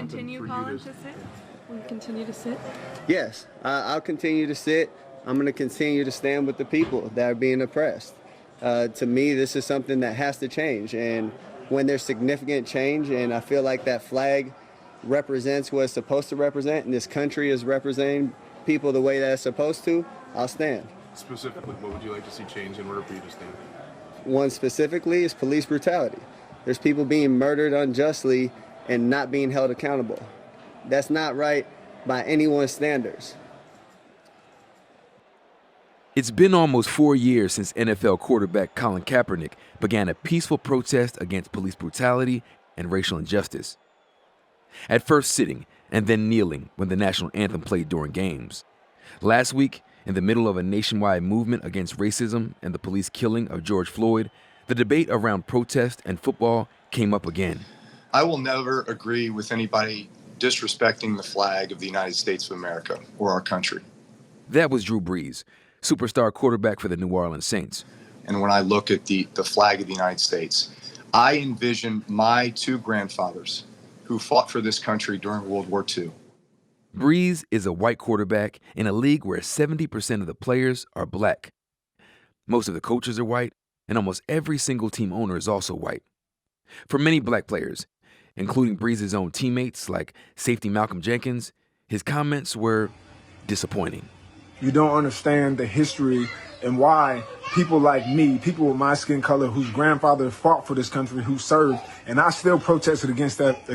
continue, Colin, to sit? Will you continue to sit? Yes, I'll continue to sit. I'm going to continue to stand with the people that are being oppressed. To me, this is something that has to change. And when there's significant change, and I feel like that flag represents what it's supposed to represent, and this country is representing people the way that it's supposed to, I'll stand. Specifically, what would you like to see change in order for you to stand? One specifically is police brutality. There's people being murdered unjustly and not being held accountable. That's not right by anyone's standards. It's been almost 4 years since NFL quarterback Colin Kaepernick began a peaceful protest against police brutality and racial injustice. At first sitting and then kneeling when the national anthem played during games. Last week, in the middle of a nationwide movement against racism and the police killing of George Floyd, the debate around protest and football came up again. I will never agree with anybody disrespecting the flag of the United States of America or our country. That was Drew Brees, superstar quarterback for the New Orleans Saints. And when I look at the flag of the United States, I envision my two grandfathers who fought for this country during World War II. Brees is a white quarterback in a league where 70% of the players are black. Most of the coaches are white, and almost every single team owner is also white. For many black players, including Brees' own teammates like safety Malcolm Jenkins, his comments were disappointing. You don't understand the history and why people like me, people with my skin color, whose grandfather fought for this country, who served, and I still protested against that,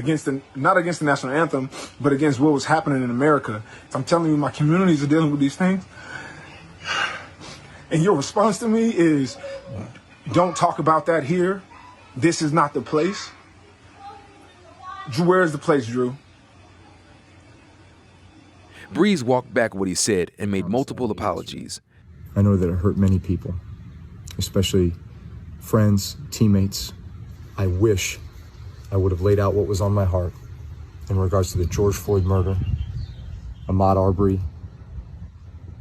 not against the national anthem, but against what was happening in America. I'm telling you, my communities are dealing with these things. And your response to me is, don't talk about that here. This is not the place. Drew, where is the place, Drew? Brees walked back what he said and made multiple apologies. I know that it hurt many people, especially friends, teammates. I wish I would have laid out what was on my heart in regards to the George Floyd murder, Ahmaud Arbery,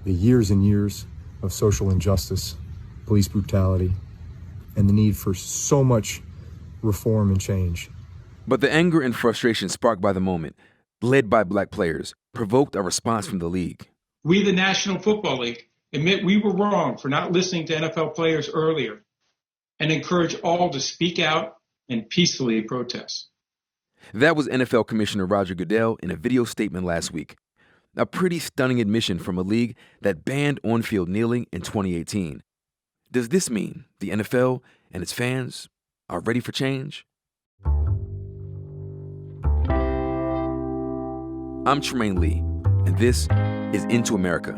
the years and years of social injustice, police brutality, and the need for so much reform and change. But the anger and frustration sparked by the moment, led by black players, provoked a response from the league. We, the National Football League, admit we were wrong for not listening to NFL players earlier and encourage all to speak out and peacefully protest. That was NFL Commissioner Roger Goodell in a video statement last week. A pretty stunning admission from a league that banned on-field kneeling in 2018. Does this mean the NFL and its fans are ready for change? I'm Tremaine Lee, and this is Into America.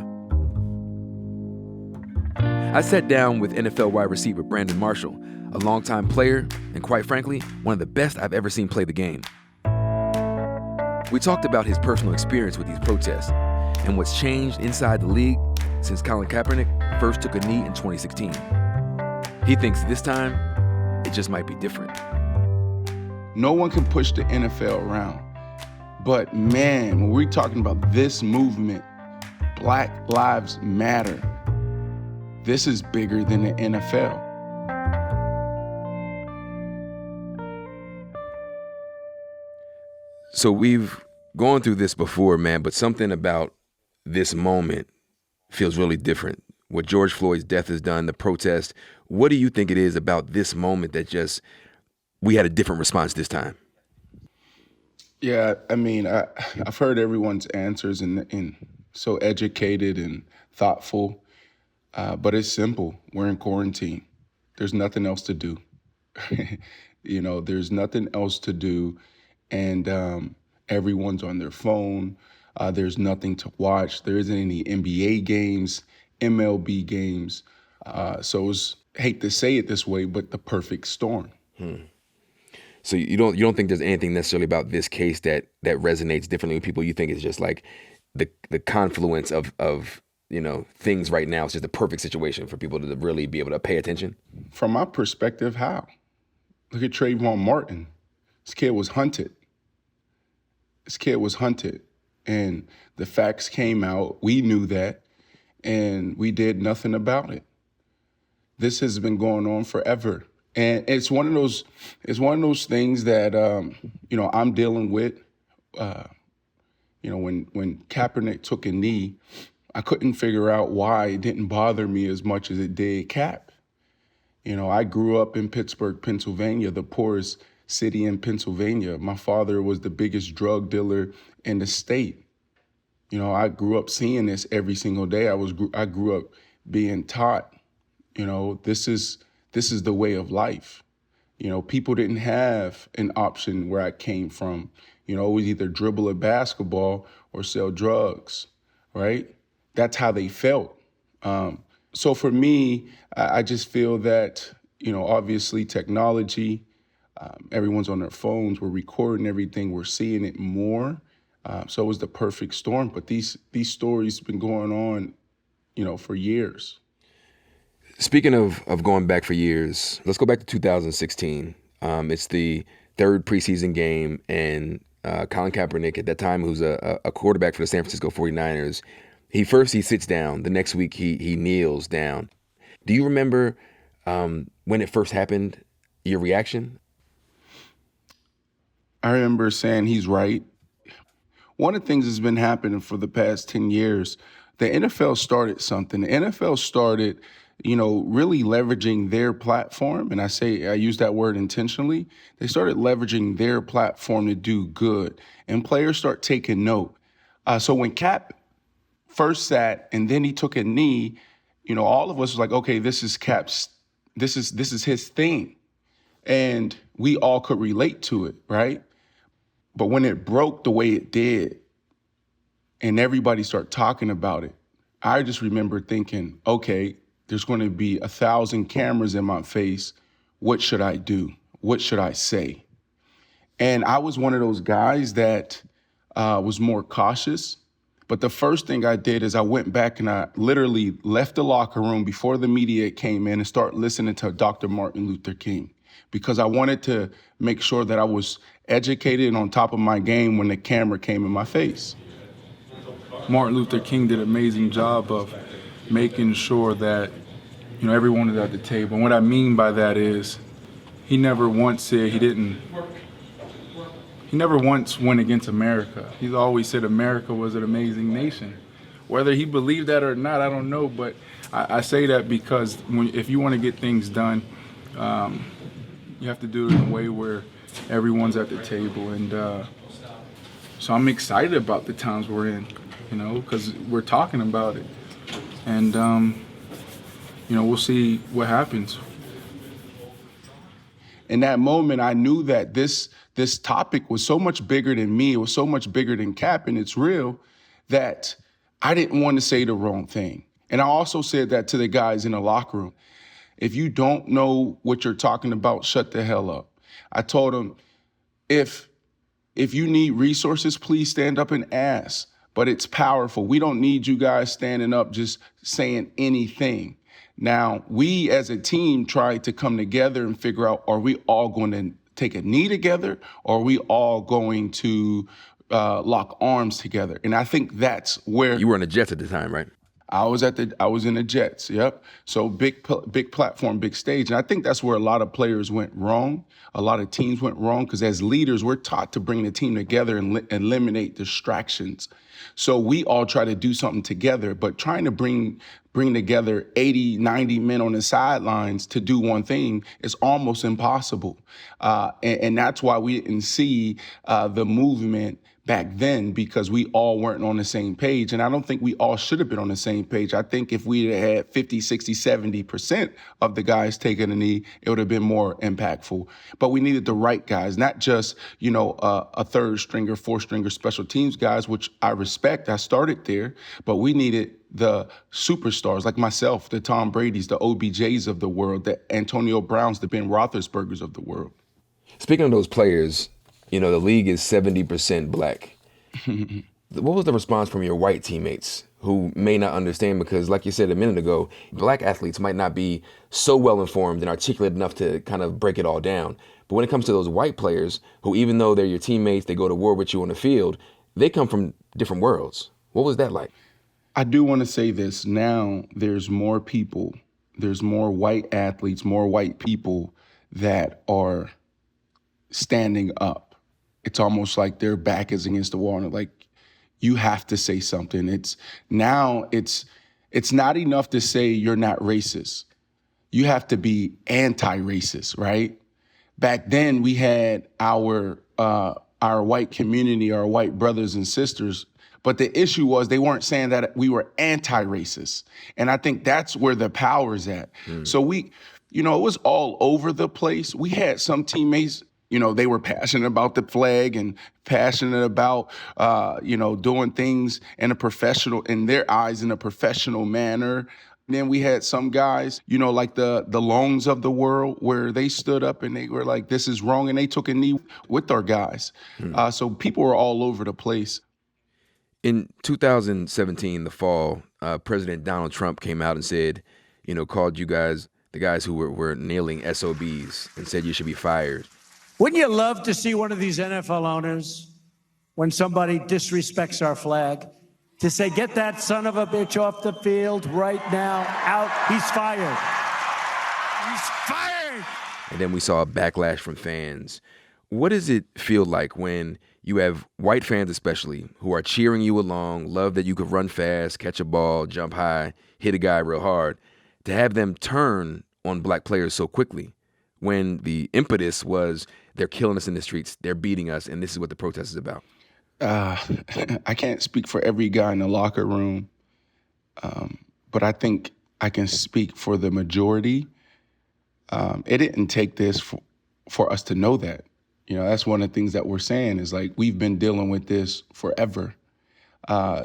I sat down with NFL wide receiver Brandon Marshall, a longtime player and, quite frankly, one of the best I've ever seen play the game. We talked about his personal experience with these protests and what's changed inside the league since Colin Kaepernick first took a knee in 2016. He thinks this time, it just might be different. No one can push the NFL around. But man, when we're talking about this movement, Black Lives Matter, this is bigger than the NFL. So we've gone through this before, man, but something about this moment feels really different. What George Floyd's death has done, the protest, what do you think it is about this moment that just, we had a different response this time? Yeah, I mean, I've heard everyone's answers and so educated and thoughtful, but it's simple. We're in quarantine. There's nothing else to do. There's nothing else to do, and everyone's on their phone. There's nothing to watch. There isn't any NBA games, MLB games. So hate to say it this way, but the perfect storm. So you don't think there's anything necessarily about this case that resonates differently with people? You think it's just like the confluence of things right now. It's just a perfect situation for people to really be able to pay attention? From my perspective, how? Look at Trayvon Martin. This kid was hunted. And the facts came out. We knew that, and we did nothing about it. This has been going on forever. And it's one of those things that, I'm dealing with When Kaepernick took a knee, I couldn't figure out why it didn't bother me as much as it did Cap. I grew up in Pittsburgh, Pennsylvania, the poorest city in Pennsylvania. My father was the biggest drug dealer in the state. I grew up seeing this every single day. I grew up being taught, this is the way of life. People didn't have an option where I came from. It was either dribble a basketball or sell drugs, right? That's how they felt. So for me, I just feel that, obviously technology, everyone's on their phones, we're recording everything, we're seeing it more. So it was the perfect storm. But these stories have been going on, for years. Speaking of going back for years, let's go back to 2016. It's the third preseason game, and Colin Kaepernick, at that time, who's a quarterback for the San Francisco 49ers, he sits down. The next week, he kneels down. Do you remember when it first happened, your reaction? I remember saying he's right. One of the things that's been happening for the past 10 years, the NFL started something. The NFL started, really leveraging their platform. And I use that word intentionally. They started leveraging their platform to do good. And players start taking note. So when Cap first sat and then he took a knee, all of us was like, okay, this is Cap's, this is his thing. And we all could relate to it, right? But when it broke the way it did and everybody started talking about it, I just remember thinking, okay, there's going to be 1,000 cameras in my face. What should I do? What should I say? And I was one of those guys that was more cautious. But the first thing I did is I went back and I literally left the locker room before the media came in and started listening to Dr. Martin Luther King, because I wanted to make sure that I was educated and on top of my game when the camera came in my face. Martin Luther King did an amazing job of making sure that, everyone is at the table. And what I mean by that is he never once said he never once went against America. He's always said America was an amazing nation. Whether he believed that or not, I don't know. But I say that because if you want to get things done, you have to do it in a way where everyone's at the table. And so I'm excited about the times we're in, because we're talking about it. And, we'll see what happens. In that moment, I knew that this topic was so much bigger than me. It was so much bigger than Cap, and it's real, that I didn't want to say the wrong thing. And I also said that to the guys in the locker room. If you don't know what you're talking about, shut the hell up. I told them, if you need resources, please stand up and ask. But it's powerful. We don't need you guys standing up just saying anything. Now, we as a team tried to come together and figure out, are we all going to take a knee together, or are we all going to lock arms together? And I think that's where... You were on the Jets at the time, right? I was in the Jets, yep. So big platform, big stage. And I think that's where a lot of players went wrong. A lot of teams went wrong, because as leaders, we're taught to bring the team together and eliminate distractions. So we all try to do something together, but trying to bring together 80, 90 men on the sidelines to do one thing is almost impossible. And that's why we didn't see the movement back then, because we all weren't on the same page. And I don't think we all should have been on the same page. I think if we had 50, 60, 70% of the guys taking a knee, it would have been more impactful. But we needed the right guys, not just, a third stringer, fourth stringer special teams guys, which I respect. I started there, but we needed the superstars like myself, the Tom Brady's, the OBJs of the world, the Antonio Browns, the Ben Roethlisbergers of the world. Speaking of those players, the league is 70% black. What was the response from your white teammates who may not understand? Because like you said a minute ago, black athletes might not be so well informed and articulate enough to kind of break it all down. But when it comes to those white players who, even though they're your teammates, they go to war with you on the field, they come from different worlds. What was that like? I do want to say this. Now there's more people, there's more white athletes, more white people that are standing up. it's almost like their back is against the wall and like, you have to say something. It's not enough to say you're not racist. You have to be anti-racist, right? Back then we had our white community, our white brothers and sisters, but the issue was they weren't saying that we were anti-racist. And I think that's where the power is at. So it was all over the place. We had some teammates, they were passionate about the flag and passionate about, doing things in their eyes, in a professional manner. And then we had some guys, like the Longs of the world, where they stood up and they were like, this is wrong. And they took a knee with our guys. So people were all over the place. In 2017, the fall, President Donald Trump came out and said, called you guys, the guys who were nailing SOBs, and said you should be fired. Wouldn't you love to see one of these NFL owners, when somebody disrespects our flag, to say, get that son of a bitch off the field right now, out, he's fired. He's fired. And then we saw a backlash from fans. What does it feel like when you have white fans especially who are cheering you along, love that you could run fast, catch a ball, jump high, hit a guy real hard, to have them turn on black players so quickly when the impetus was they're killing us in the streets, they're beating us, and this is what the protest is about? I can't speak for every guy in the locker room, but I think I can speak for the majority. It didn't take this for us to know that. That's one of the things that we're saying is like, we've been dealing with this forever.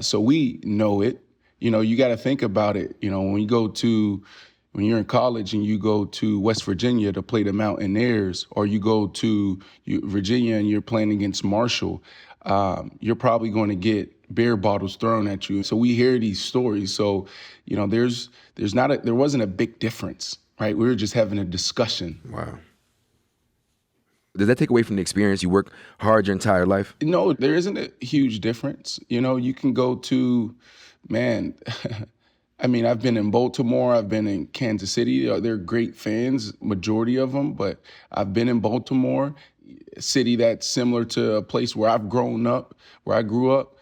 So we know it. You got to think about it. When you're in college and you go to West Virginia to play the Mountaineers, or you go to Virginia and you're playing against Marshall, you're probably going to get beer bottles thrown at you. So we hear these stories. So, there wasn't a big difference, right? We were just having a discussion. Wow. Does that take away from the experience? You work hard your entire life? No, there isn't a huge difference. You can go to, I've been in Baltimore, I've been in Kansas City. They're great fans, majority of them, but I've been in Baltimore, a city that's similar to a place where I've grown up, where I grew up,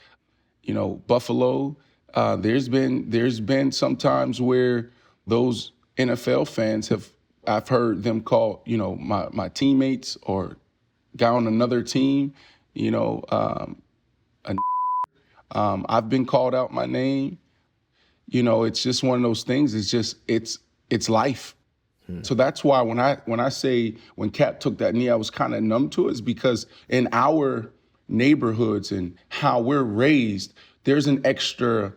Buffalo. There's been some times where those NFL fans I've heard them call, my teammates or guy on another team, I've been called out my name. It's just one of those things. It's life. So that's why when I say when Cap took that knee, I was kind of numb to it, is because in our neighborhoods and how we're raised, there's an extra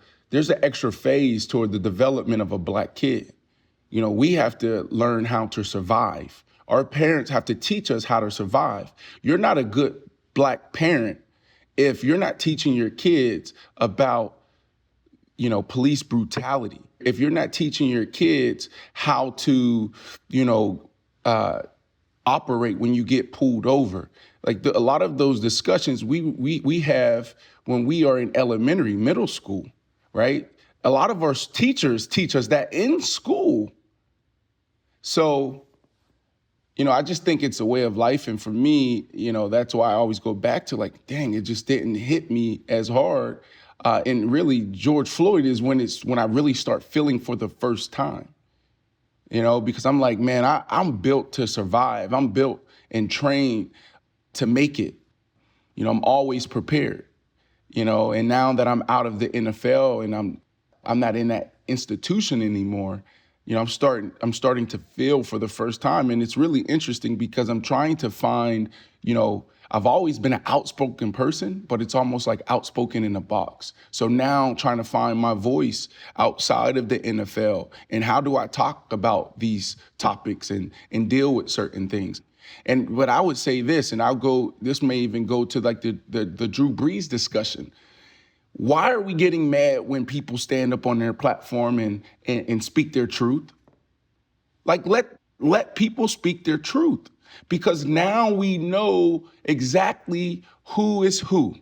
phase toward the development of a black kid. We have to learn how to survive. Our parents have to teach us how to survive. You're not a good black parent if you're not teaching your kids about, police brutality. If you're not teaching your kids how to, operate when you get pulled over. Like a lot of those discussions we have when we are in elementary, middle school, right? A lot of our teachers teach us that in school. So, I just think it's a way of life. And for me, that's why I always go back to like, dang, it just didn't hit me as hard. And really, George Floyd is when I really start feeling for the first time, because I'm like, man, I'm built to survive. I'm built and trained to make it. I'm always prepared, and now that I'm out of the NFL and I'm not in that institution anymore, I'm starting to feel for the first time. And it's really interesting because I'm trying to find, I've always been an outspoken person, but it's almost like outspoken in a box. So now I'm trying to find my voice outside of the NFL. And how do I talk about these topics and deal with certain things? But I would say this, and this may even go to like the Drew Brees discussion. Why are we getting mad when people stand up on their platform and speak their truth? Like, let people speak their truth, because now we know exactly who is who.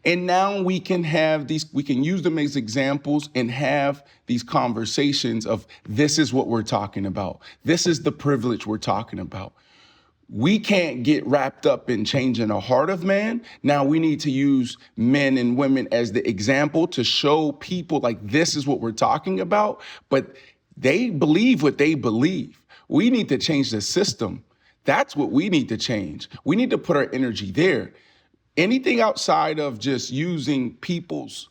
And now we can use them as examples and have these conversations of, this is what we're talking about. This is the privilege we're talking about. We can't get wrapped up in changing the heart of man. Now we need to use men and women as the example to show people like this is what we're talking about. But they believe what they believe. We need to change the system. That's what we need to change. We need to put our energy there. Anything outside of just using people's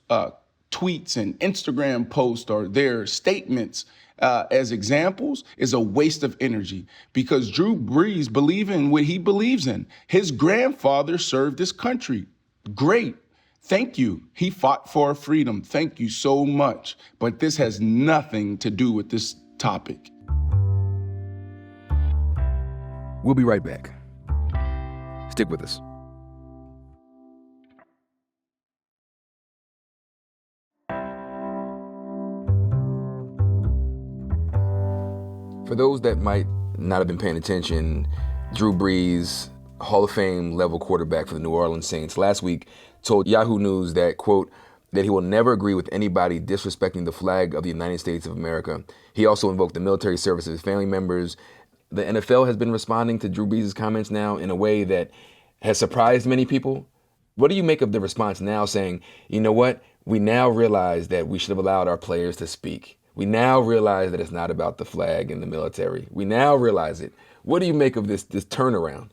tweets and Instagram posts or their statements as examples is a waste of energy, because Drew Brees believes in what he believes in. His grandfather served this country. Great. Thank you. He fought for our freedom. Thank you so much. But this has nothing to do with this topic. We'll be right back. Stick with us. For those that might not have been paying attention, Drew Brees, Hall of Fame level quarterback for the New Orleans Saints, last week told Yahoo News that, quote, that he will never agree with anybody disrespecting the flag of the United States of America. He also invoked the military service of his family members. The NFL has been responding to Drew Brees' comments now in a way that has surprised many people. What do you make of the response now saying, you know what, we now realize that we should have allowed our players to speak. We now realize that it's not about the flag and the military. We now realize it. What do you make of this turnaround?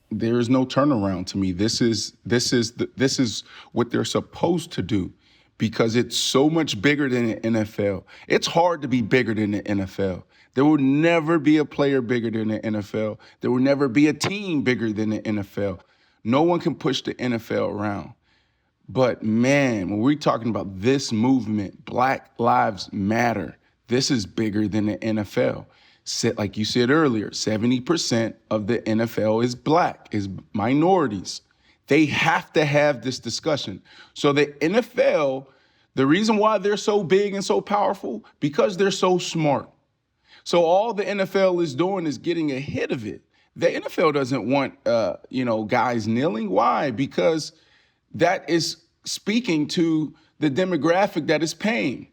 There is no turnaround to me. This is what they're supposed to do, because it's so much bigger than the NFL. It's hard to be bigger than the NFL. There will never be a player bigger than the NFL. There will never be a team bigger than the NFL. No one can push the NFL around. But man, when we're talking about this movement, Black Lives Matter, this is bigger than the NFL. Like you said earlier, 70% of the NFL is Black, is minorities. They have to have this discussion. So the NFL, the reason why they're so big and so powerful, because they're so smart. So all the NFL is doing is getting ahead of it. The NFL doesn't want, guys kneeling. Why? Because that is speaking to the demographic that is paying.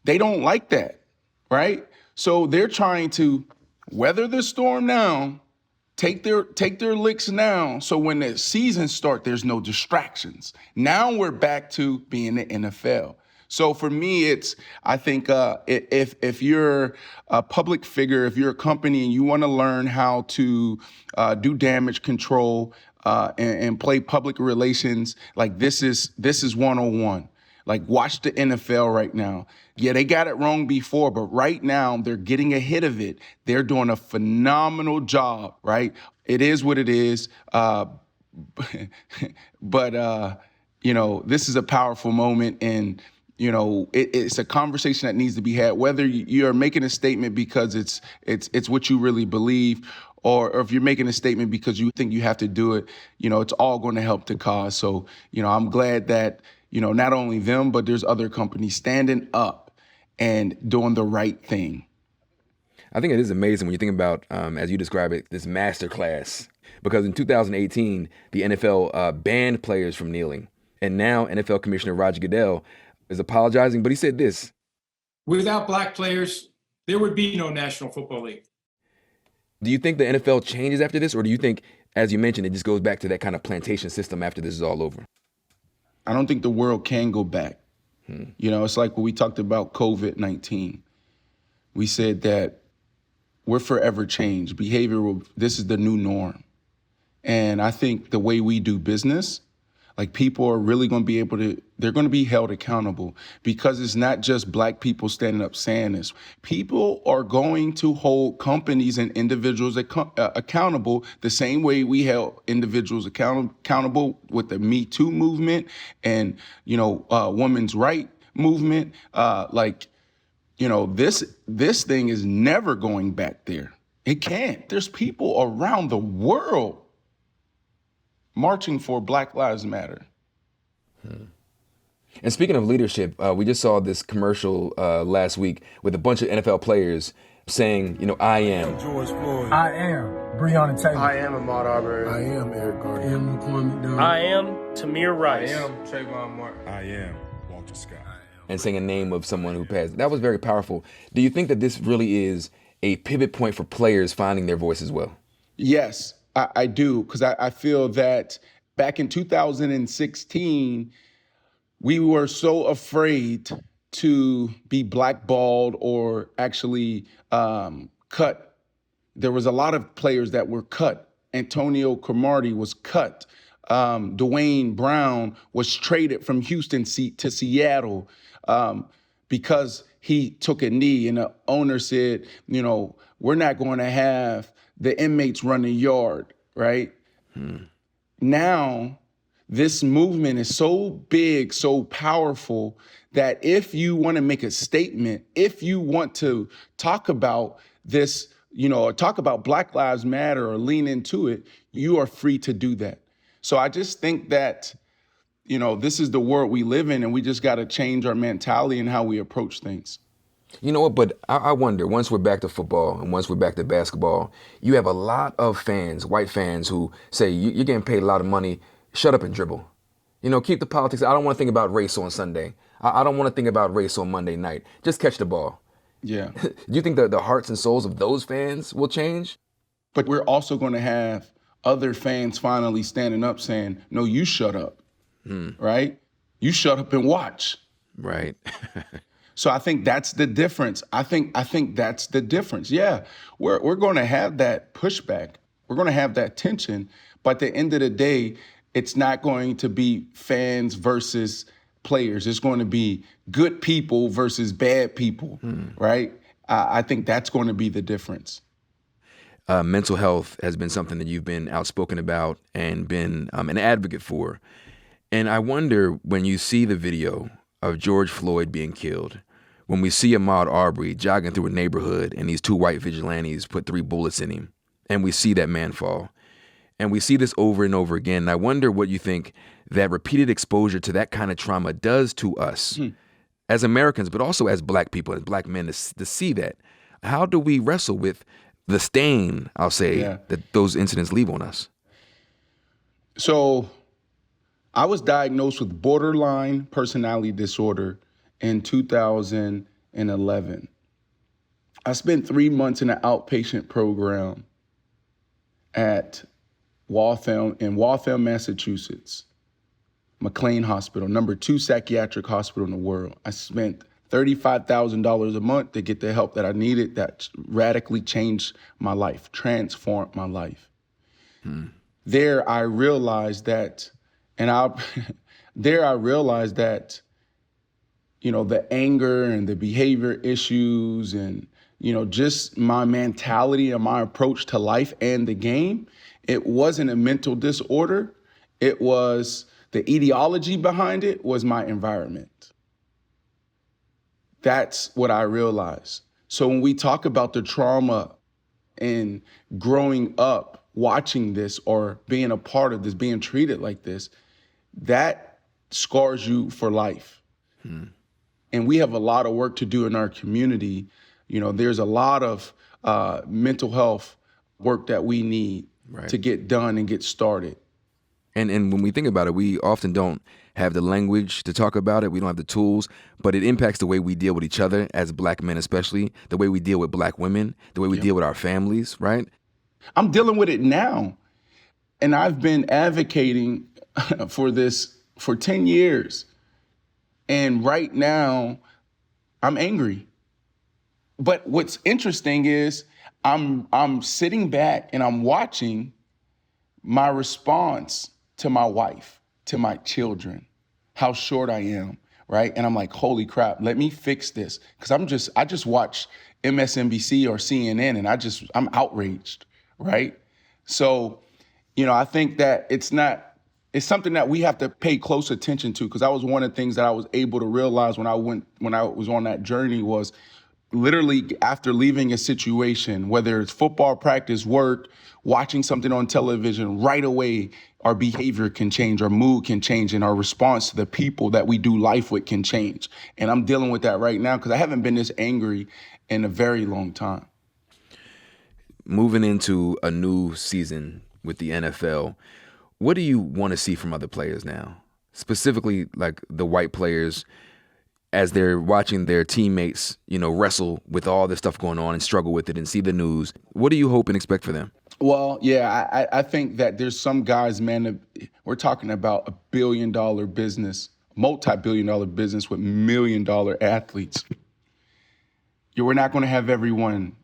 They don't like that, right? So they're trying to weather the storm now, take their licks now, so when the season starts, there's no distractions. Now we're back to being the NFL. So for me, I think if you're a public figure, if you're a company and you want to learn how to do damage control and play public relations, like this is 101. Like, watch the NFL right now. Yeah, they got it wrong before, but right now they're getting ahead of it. They're doing a phenomenal job, right? It is what it is. But this is a powerful moment, and it's a conversation that needs to be had, whether you're making a statement because it's what you really believe, or if you're making a statement because you think you have to do it. It's all going to help the cause. So, I'm glad that, not only them, but there's other companies standing up and doing the right thing. I think it is amazing when you think about, as you describe it, this masterclass. Because in 2018, the NFL banned players from kneeling. And now NFL Commissioner Roger Goodell is apologizing, but he said this: without Black players, there would be no National Football League. Do you think the NFL changes after this, or do you think, as you mentioned, it just goes back to that kind of plantation system after this is all over? I don't think the world can go back. It's like when we talked about COVID-19. We said that we're forever changed. This is the new norm. And I think the way we do business, like, people are really going to they're going to be held accountable, because it's not just Black people standing up saying this. People are going to hold companies and individuals accountable the same way we held individuals accountable with the Me Too movement and, women's right movement. This thing is never going back there. It can't. There's people around the world marching for Black Lives Matter. And speaking of leadership, we just saw this commercial last week with a bunch of NFL players saying, I am. George Floyd. I am Breonna Taylor. I am Ahmaud Arbery. I am Eric Garner. I am McCormick Dunn. I am Tamir Rice. I am Trayvon Martin. I am Walter Scott. And saying a name of someone who passed. That was very powerful. Do you think that this really is a pivot point for players finding their voice as well? Yes. I do, because I feel that back in 2016, we were so afraid to be blackballed or actually cut. There was a lot of players that were cut. Antonio Cromartie was cut. Dwayne Brown was traded from Houston to Seattle because he took a knee, and the owner said, we're not going to have the inmates run the yard, right? Now, this movement is so big, so powerful, that if you want to make a statement, if you want to talk about this, or talk about Black Lives Matter or lean into it, you are free to do that. So I just think that, this is the world we live in, and we just got to change our mentality and how we approach things. You know what, but I wonder, once we're back to football and once we're back to basketball, you have a lot of fans, white fans, who say, you're getting paid a lot of money, shut up and dribble. Keep the politics. I don't want to think about race on Sunday. I don't want to think about race on Monday night. Just catch the ball. Yeah. Do you think that the hearts and souls of those fans will change? But we're also going to have other fans finally standing up saying, no, you shut up, right? You shut up and watch. Right. So I think that's the difference. I think that's the difference. Yeah, we're going to have that pushback. We're going to have that tension. But at the end of the day, it's not going to be fans versus players. It's going to be good people versus bad people, right? I think that's going to be the difference. Mental health has been something that you've been outspoken about and been an advocate for. And I wonder, when you see the video of George Floyd being killed, when we see Ahmaud Arbery jogging through a neighborhood and these two white vigilantes put 3 bullets in him, and we see that man fall, and we see this over and over again, and I wonder what you think that repeated exposure to that kind of trauma does to us as Americans, but also as Black people, as Black men, to see that. How do we wrestle with the stain, I'll say, that those incidents leave on us? So I was diagnosed with borderline personality disorder in 2011. I spent 3 months in an outpatient program at Waltham, Massachusetts, McLean Hospital, number 2 psychiatric hospital in the world. I spent $35,000 a month to get the help that I needed. That radically changed my life, transformed my life. There I realized that, the anger and the behavior issues and, just my mentality and my approach to life and the game, it wasn't a mental disorder. It was the ideology behind it was my environment. That's what I realized. So when we talk about the trauma and growing up, watching this or being a part of this, being treated like this, that scars you for life. And we have a lot of work to do in our community. There's a lot of mental health work that we need to get done and get started. And when we think about it, we often don't have the language to talk about it. We don't have the tools, but it impacts the way we deal with each other as Black men, especially the way we deal with Black women, the way we deal with our families, right? I'm dealing with it now. And I've been advocating for this for 10 years. And right now, I'm angry. But what's interesting is I'm sitting back and I'm watching my response to my wife, to my children, how short I am, right? And I'm like, holy crap, let me fix this. Because I just watch MSNBC or CNN and I'm outraged, right? So, I think that it's something that we have to pay close attention to, because that was one of the things that I was able to realize when I was on that journey was literally after leaving a situation, whether it's football practice, work, watching something on television, right away, our behavior can change, our mood can change, and our response to the people that we do life with can change. And I'm dealing with that right now because I haven't been this angry in a very long time. Moving into a new season with the NFL, what do you want to see from other players now? Specifically, like the white players, as they're watching their teammates, wrestle with all this stuff going on and struggle with it and see the news. What do you hope and expect for them? Well, yeah, I think that there's some guys, man, we're talking about $1 billion business, multi-billion dollar business with $1 million athletes. We're not going to have everyone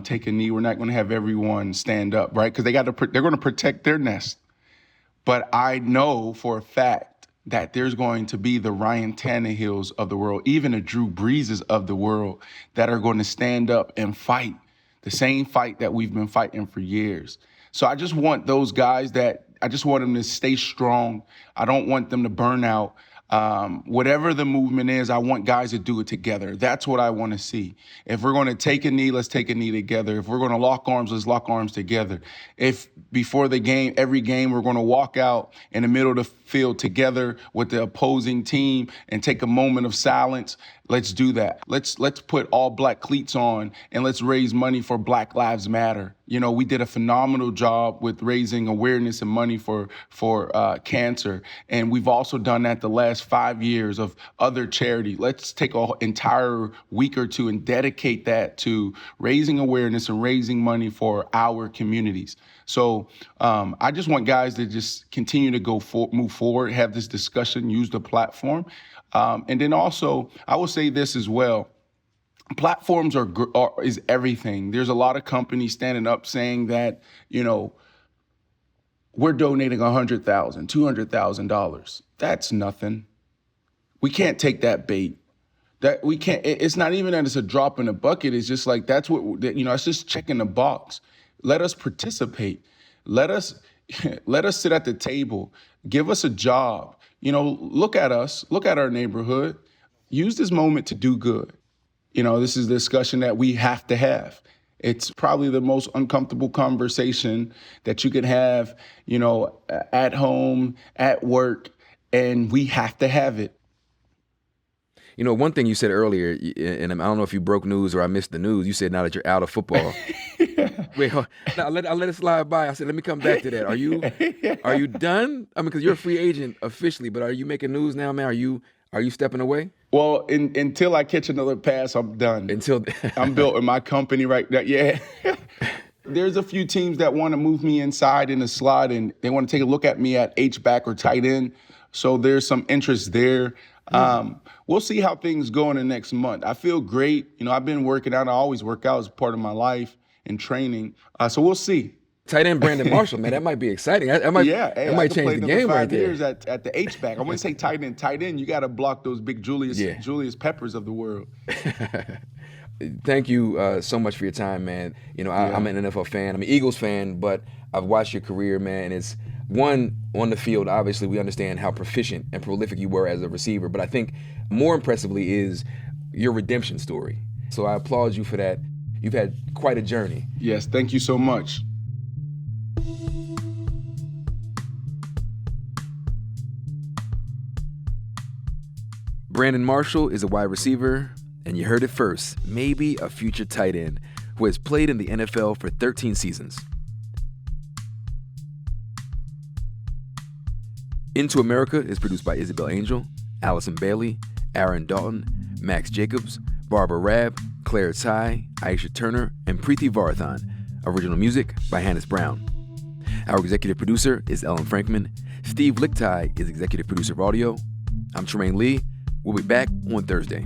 take a knee. We're not going to have everyone stand up, right? Because they're going to protect their nest. But I know for a fact that there's going to be the Ryan Tannehills of the world, even the Drew Breeses of the world, that are going to stand up and fight the same fight that we've been fighting for years. So I just want those guys I just want them to stay strong. I don't want them to burn out. Whatever the movement is, I want guys to do it together. That's what I want to see. If we're going to take a knee, let's take a knee together. If we're going to lock arms, let's lock arms together. If before the game, every game, we're going to walk out in the middle of the field together with the opposing team and take a moment of silence, let's do that. Let's put all black cleats on and let's raise money for Black Lives Matter. You know, we did a phenomenal job with raising awareness and money for cancer. And we've also done that the last 5 years of other charity. Let's take an entire week or two and dedicate that to raising awareness and raising money for our communities. So I just want guys to just continue to move forward, have this discussion, use the platform. And then also, I will say this as well. Platforms is everything. There's a lot of companies standing up saying that, you know, we're donating $100,000, $200,000. That's nothing. We can't take that bait. That we can't. It's not even that it's a drop in the bucket. It's just like that's what it's just checking the box. Let us participate. Let us sit at the table. Give us a job. You know, look at us. Look at our neighborhood. Use this moment to do good. You know, this is a discussion that we have to have. It's probably the most uncomfortable conversation that you can have, you know, at home, at work, and we have to have it. You know, one thing you said earlier, and I don't know if you broke news or I missed the news, you said now that you're out of football. Wait, I'll let it slide by. I said, let me come back to that. Are you done? I mean, because you're a free agent officially, but are you making news now, man? Are you stepping away? Well, until I catch another pass, I'm done. I'm built in my company right now. Yeah. There's a few teams that want to move me inside in the slot, and they want to take a look at me at H-back or tight end. So there's some interest there. We'll see how things go in the next month. I feel great. You know, I've been working out. I always work out as part of my life and training. So we'll see. Tight end Brandon Marshall, man, that might be exciting. That might change the game right there. Years at the H-back. I wouldn't say tight end. You got to block those big Julius Peppers of the world. Thank you so much for your time, man. You know, I'm an NFL fan. I'm an Eagles fan, but I've watched your career, man. It's one, on the field, obviously, we understand how proficient and prolific you were as a receiver, but I think more impressively is your redemption story. So I applaud you for that. You've had quite a journey. Yes, thank you so much. Brandon Marshall is a wide receiver, and you heard it first, maybe a future tight end who has played in the NFL for 13 seasons. Into America is produced by Isabel Angel, Allison Bailey, Aaron Dalton, Max Jacobs, Barbara Rabb, Claire Tsai, Aisha Turner, and Preeti Varathan. Original music by Hannes Brown. Our executive producer is Ellen Frankman. Steve Lichtai is executive producer of audio. I'm Tremaine Lee. We'll be back on Thursday.